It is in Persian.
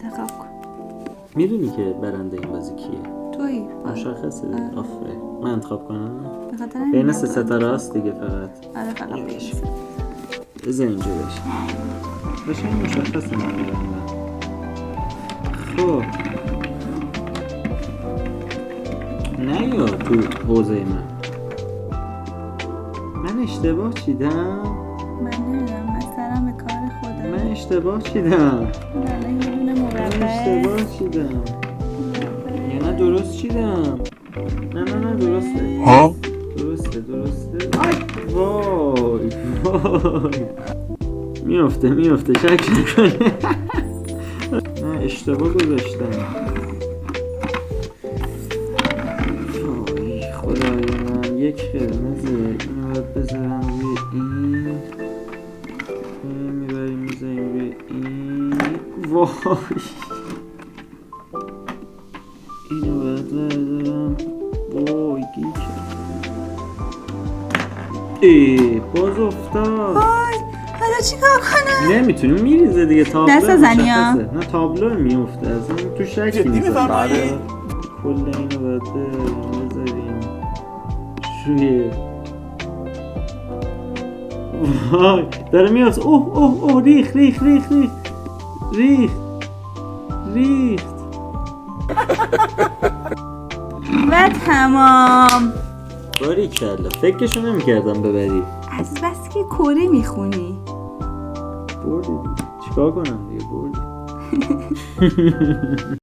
انتخاب کن. میدونی که برنده این بازی کیه؟ تویی. مشخصه دیگه. آفرین. من انتخاب کنم؟ به خاطر بین 3 ستاره است دیگه فقط. آره فقط بین بذار اینجا بشه این مشخصه من برندم. خب نه یا تو حوزه من اشتباه چیدم؟ من نمیدونم، من سرم به کار خودم. من اشتباه چیدم. الان یه دونه من مربع. اشتباه چیدم یا نه درست چیدم؟ نه درسته. ها؟ درسته. وای میفته شک نکنه. نه اشتباه گذاشتم. وای خدای من، یک قرمزه. اینو باید بذارم روی این میذاریم روی این. وای اینو باید بذارم. وای گیر کرد. باز افتاد. وای حالا چیکار کنم؟ نمیتونیم، میریزه دیگه. تابلو دست زنی ها؟ نه تابلو میفته اصلا تو شکی نیست. بله. کل اینو باید بذاریم روی. وای داره میفته. اوه ریخت و تمام. باریکلا، فکرشو نمی‌کردم ببری. از بس که کره میخونی. بردی دیگه، چیکار کنم دیگه، بردی.